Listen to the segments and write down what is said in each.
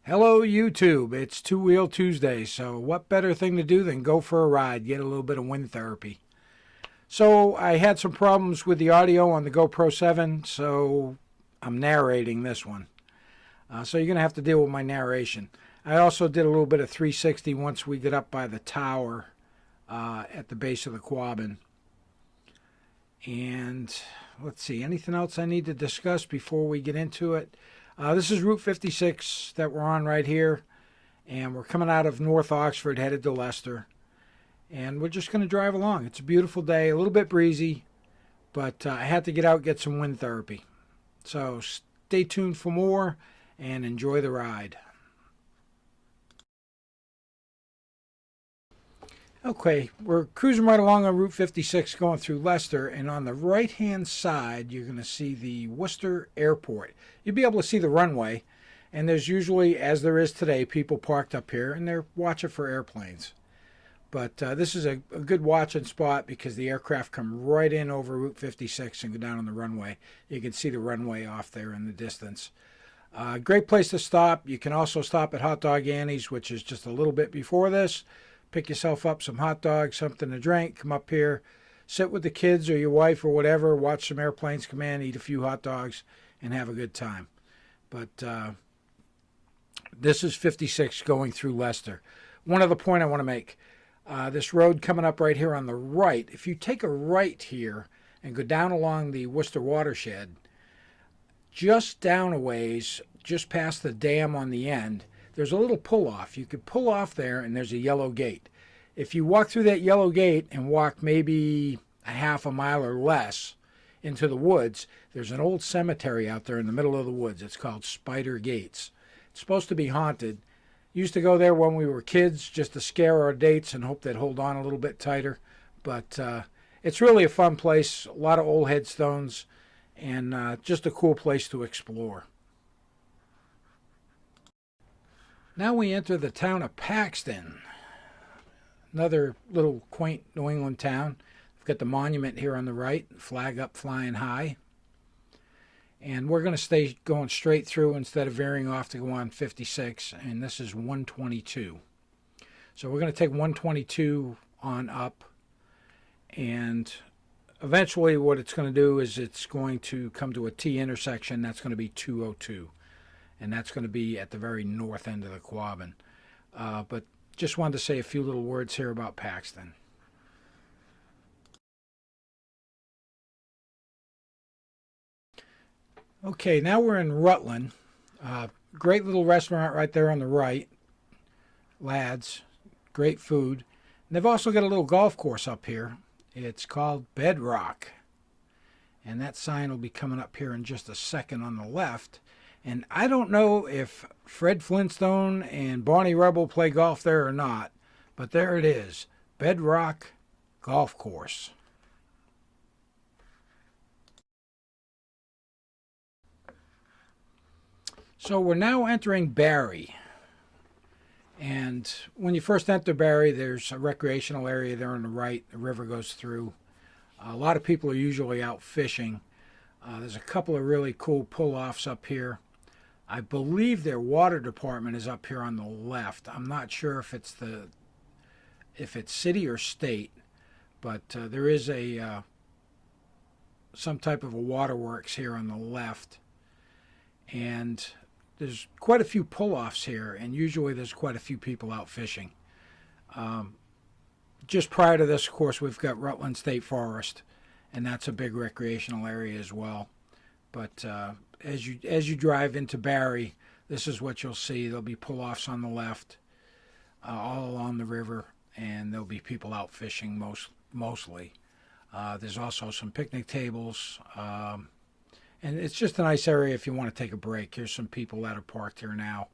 Hello, YouTube. It's Two Wheel Tuesday, so what better thing to do than go for a ride, get a little bit of wind therapy. So, I had some problems with the audio on the GoPro 7, so I'm narrating this one. So, you're going to have to deal with my narration. I also did a little bit of 360 once we get up by the tower at the base of the Quabbin. And let's see, anything else I need to discuss before we get into it? This is Route 56 that we're on right here, and we're coming out of North Oxford headed to Leicester, and we're just going to drive along. It's a beautiful day, a little bit breezy, but I had to get out and get some wind therapy. So stay tuned for more and enjoy the ride. Okay, we're cruising right along on Route 56 going through Leicester, and on the right-hand side, you're going to see the Worcester Airport. You'll be able to see the runway, and there's usually, as there is today, people parked up here, and they're watching for airplanes. But this is a good watching spot because the aircraft come right in over Route 56 and go down on the runway. You can see the runway off there in the distance. Great place to stop. You can also stop at Hot Dog Annie's, which is just a little bit before this. Pick yourself up some hot dogs, something to drink, come up here, sit with the kids or your wife or whatever, watch some airplanes come in, eat a few hot dogs, and have a good time. But this is 56 going through Leicester. One other point I want to make. This road coming up right here on the right, if you take a right here and go down along the Worcester watershed, just down a ways, just past the dam on the end, there's a little pull-off. You could pull off there, and there's a yellow gate. If you walk through that yellow gate and walk maybe a half a mile or less into the woods, there's an old cemetery out there in the middle of the woods. It's called Spider Gates. It's supposed to be haunted. Used to go there when we were kids just to scare our dates and hope they'd hold on a little bit tighter. But it's really a fun place, a lot of old headstones, and just a cool place to explore. Now we enter the town of Paxton, another little quaint New England town. We've got the monument here on the right, flag up flying high. And we're going to stay going straight through instead of veering off to go on 56, and this is 122. So we're going to take 122 on up, and eventually what it's going to do is it's going to come to a T intersection. That's going to be 202. And that's going to be at the very north end of the Quabbin. But just wanted to say a few little words here about Paxton. Okay, now we're in Rutland. Great little restaurant right there on the right. Lads, great food. And they've also got a little golf course up here. It's called Bedrock. And that sign will be coming up here in just a second on the left. And I don't know if Fred Flintstone and Barney Rubble play golf there or not, but there it is, Bedrock Golf Course. So we're now entering Barre. And when you first enter Barre, there's a recreational area there on the right. The river goes through. A lot of people are usually out fishing. There's a couple of really cool pull-offs up here. I believe their water department is up here on the left. I'm not sure if it's city or state, but there is some type of a waterworks here on the left, and there's quite a few pull-offs here, and usually there's quite a few people out fishing. Just prior to this, of course, we've got Rutland State Forest, and that's a big recreational area as well. But as you drive into Barre, this is what you'll see. There'll be pull-offs on the left, all along the river, and there'll be people out fishing mostly. There's also some picnic tables, and it's just a nice area if you want to take a break. Here's some people that are parked here now.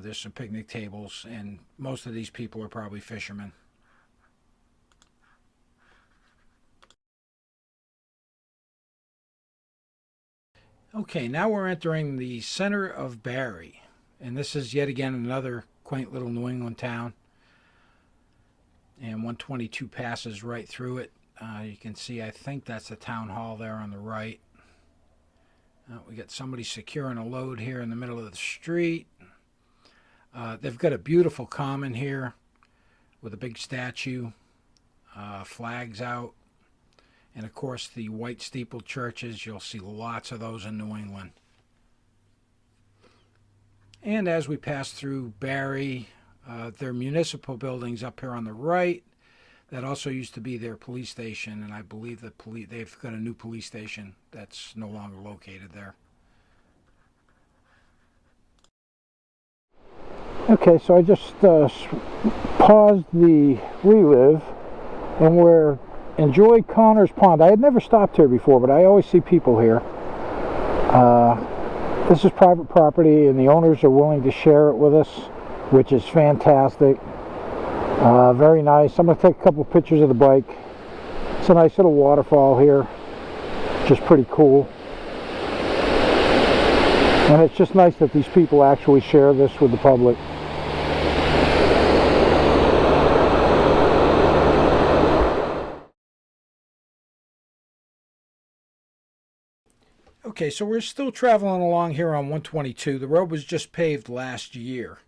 There's some picnic tables, and most of these people are probably fishermen. Okay, now we're entering the center of Barre, and this is yet again another quaint little New England town. And 122 passes right through it. You can see, I think that's the town hall there on the right. We got somebody securing a load here in the middle of the street. They've got a beautiful common here with a big statue, flags out, and of course the white steepled churches. You'll see lots of those in New England. And as we pass through Barre, their municipal buildings up here on the right, that also used to be their police station, and I believe that they've got a new police station that's no longer located there. Okay, so I just paused the relive, and we're enjoy Connor's Pond. I had never stopped here before, but I always see people here. This is private property, and the owners are willing to share it with us, which is fantastic. Very nice. I'm going to take a couple of pictures of the bike. It's a nice little waterfall here, which is pretty cool. And it's just nice that these people actually share this with the public. Okay, so we're still traveling along here on 122. The road was just paved last year,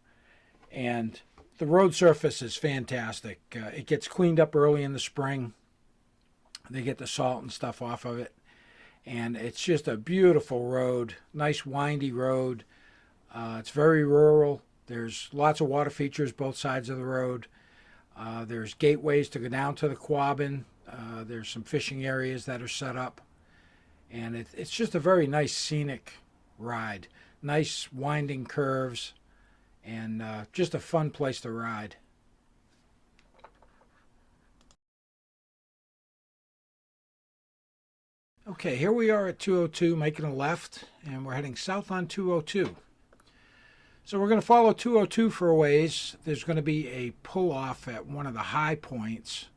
and the road surface is fantastic. It gets cleaned up early in the spring. They get the salt and stuff off of it, and it's just a beautiful road, nice windy road. It's very rural. There's lots of water features both sides of the road. There's gateways to go down to the Quabbin. There's some fishing areas that are set up. And it's just a very nice scenic ride. Nice winding curves, and just a fun place to ride. Okay, here we are at 202, making a left, and we're heading south on 202. So we're going to follow 202 for a ways. There's going to be a pull-off at one of the high points,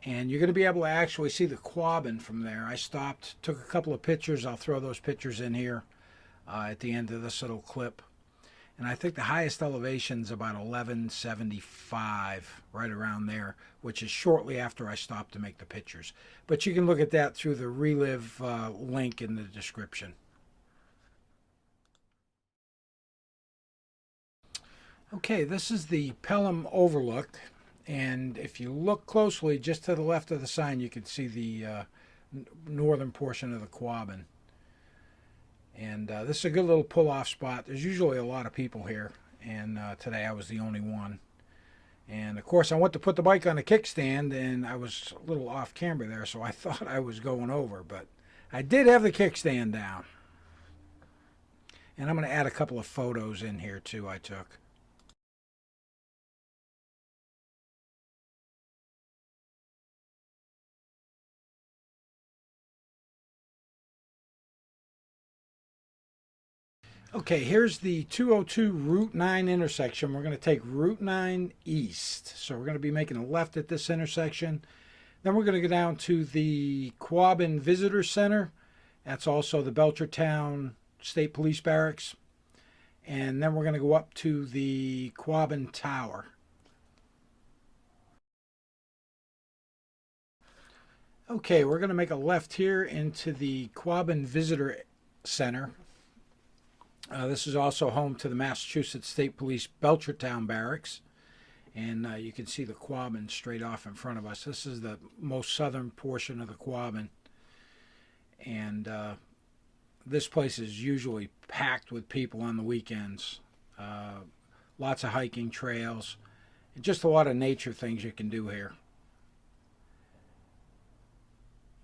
and you're going to be able to actually see the Quabbin from there. I stopped, took a couple of pictures. I'll throw those pictures in here at the end of this little clip. And I think the highest elevation is about 1175, right around there, which is shortly after I stopped to make the pictures. But you can look at that through the Relive link in the description. Okay, this is the Pelham Overlook. And if you look closely, just to the left of the sign, you can see the northern portion of the Quabbin. And this is a good little pull-off spot. There's usually a lot of people here, and today I was the only one. And, of course, I went to put the bike on a kickstand, and I was a little off camber there, so I thought I was going over. But I did have the kickstand down. And I'm going to add a couple of photos in here, too, I took. Okay, here's the 202 Route 9 intersection. We're going to take Route 9 east. So we're going to be making a left at this intersection. Then we're going to go down to the Quabbin Visitor Center. That's also the Belchertown State Police Barracks. And then we're going to go up to the Quabbin Tower. Okay, we're going to make a left here into the Quabbin Visitor Center. This is also home to the Massachusetts State Police Belchertown Barracks. And you can see the Quabbin straight off in front of us. This is the most southern portion of the Quabbin. And this place is usually packed with people on the weekends. Lots of hiking trails. And just a lot of nature things you can do here.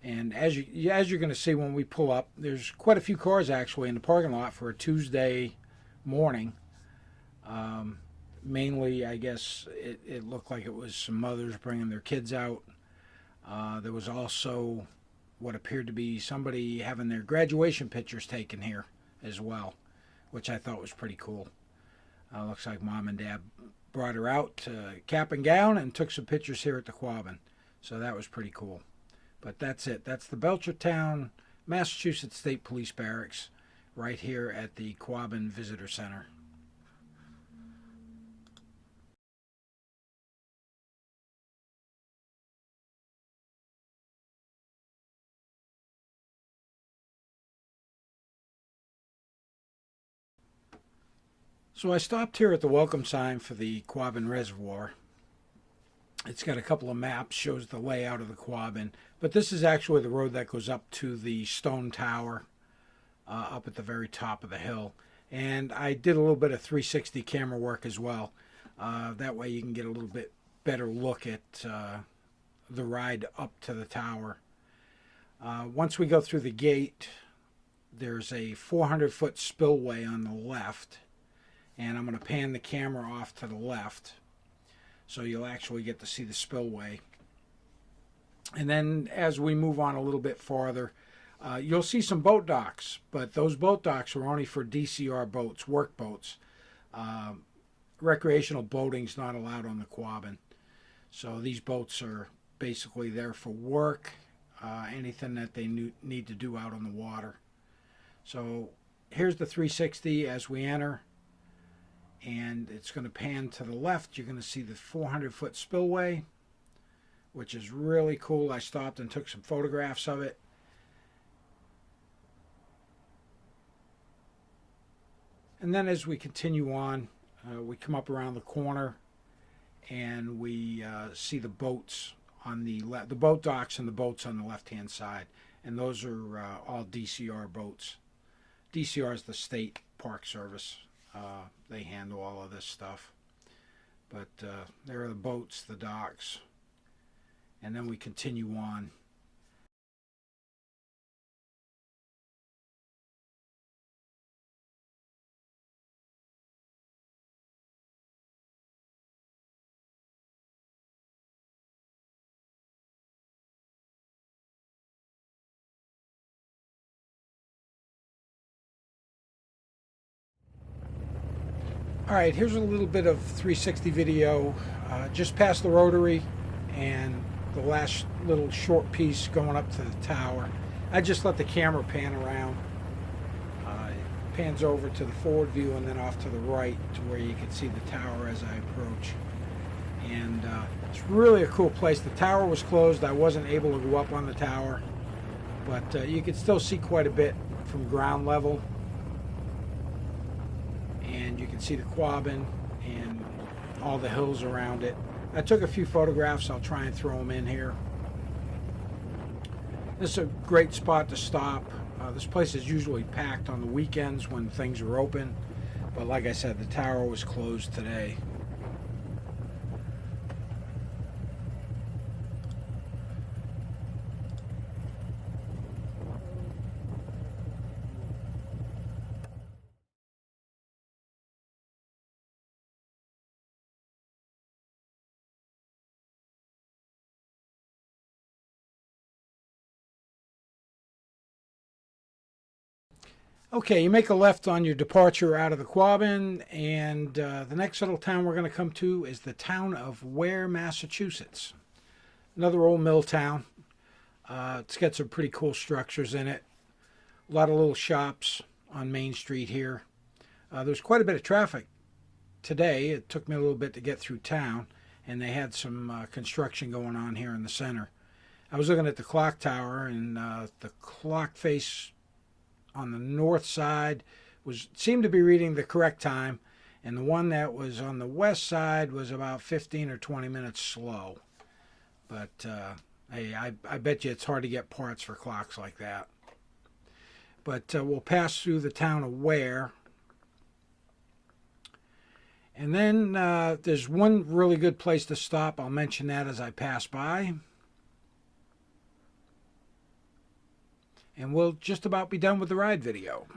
And as you're going to see when we pull up, there's quite a few cars actually in the parking lot for a Tuesday morning. Mainly, I guess, it looked like it was some mothers bringing their kids out. There was also what appeared to be somebody having their graduation pictures taken here as well, which I thought was pretty cool. Looks like mom and dad brought her out cap and gown and took some pictures here at the Quabbin. So that was pretty cool. But that's it. That's the Belchertown, Massachusetts State Police Barracks right here at the Quabbin Visitor Center. So I stopped here at the welcome sign for the Quabbin Reservoir. It's got a couple of maps, shows the layout of the Quabbin, but this is actually the road that goes up to the stone tower up at the very top of the hill. And I did a little bit of 360 camera work as well. That way you can get a little bit better look at the ride up to the tower. Once we go through the gate, there's a 400-foot spillway on the left, and I'm going to pan the camera off to the left so you'll actually get to see the spillway. And then as we move on a little bit farther, you'll see some boat docks, but those boat docks are only for DCR boats, work boats. Recreational boating's not allowed on the Quabbin. So these boats are basically there for work, anything that they need to do out on the water. So here's the 360 as we enter, and it's going to pan to the left. You're going to see the 400-foot spillway, which is really cool. I stopped and took some photographs of it. And then as we continue on, we come up around the corner and we see the boats on the boat docks and the boats on the left-hand side. And those are all DCR boats. DCR is the State Park Service. They handle all of this stuff. But there are the boats, the docks. And then we continue on. All right, here's a little bit of 360 video just past the rotary and the last little short piece going up to the tower. I just let the camera pan around. It pans over to the forward view and then off to the right to where you can see the tower as I approach. And it's really a cool place. The tower was closed. I wasn't able to go up on the tower, but you can still see quite a bit from ground level. And you can see the Quabbin and all the hills around it. I took a few photographs. I'll try and throw them in here. This is a great spot to stop. This place is usually packed on the weekends when things are open, but like I said, the tower was closed today. Okay, you make a left on your departure out of the Quabbin, and the next little town we're going to come to is the town of Ware, Massachusetts. Another old mill town. It's got some pretty cool structures in it. A lot of little shops on Main Street here. There's quite a bit of traffic today. It took me a little bit to get through town, and they had some construction going on here in the center. I was looking at the clock tower, and the clock face on the north side seemed to be reading the correct time, and the one that was on the west side was about 15 or 20 minutes slow. But hey, I bet you it's hard to get parts for clocks like that. But we'll pass through the town of Ware, and then there's one really good place to stop. I'll mention that as I pass by. And we'll just about be done with the ride video.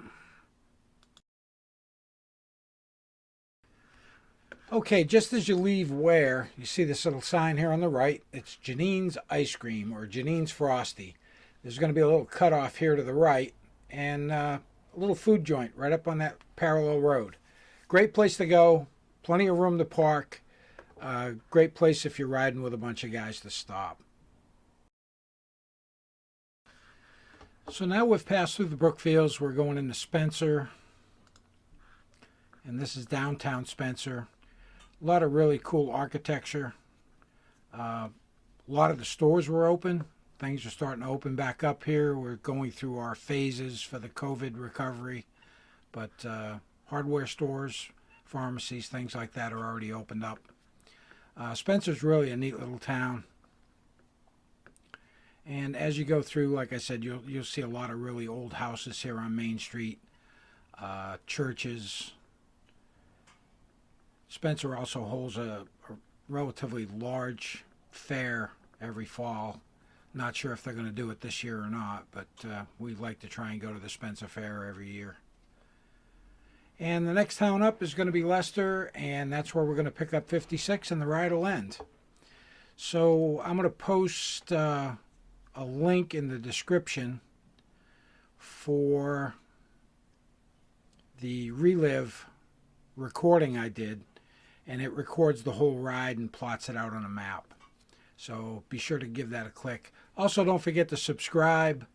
Okay, just as you leave Ware, you see this little sign here on the right. It's Janines Ice Cream, or Janines Frosty. There's going to be a little cutoff here to the right, and a little food joint right up on that parallel road. Great place to go, plenty of room to park. Great place if you're riding with a bunch of guys to stop. So now we've passed through the Brookfields. We're going into Spencer. And this is downtown Spencer. A lot of really cool architecture. A lot of the stores were open. Things are starting to open back up here. We're going through our phases for the COVID recovery. But hardware stores, pharmacies, things like that are already opened up. Spencer's really a neat little town. And as you go through, like I said, you'll see a lot of really old houses here on Main Street, churches. Spencer also holds a relatively large fair every fall. Not sure if they're going to do it this year or not, but we like to try and go to the Spencer Fair every year. And the next town up is going to be Leicester, and that's where we're going to pick up 56, and the ride will end. So I'm going to post a link in the description for the Relive recording I did, and it records the whole ride and plots it out on a map. So be sure to give that a click. Also, don't forget to subscribe,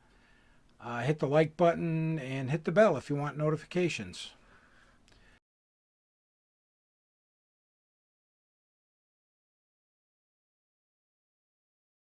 hit the like button, and hit the bell if you want notifications.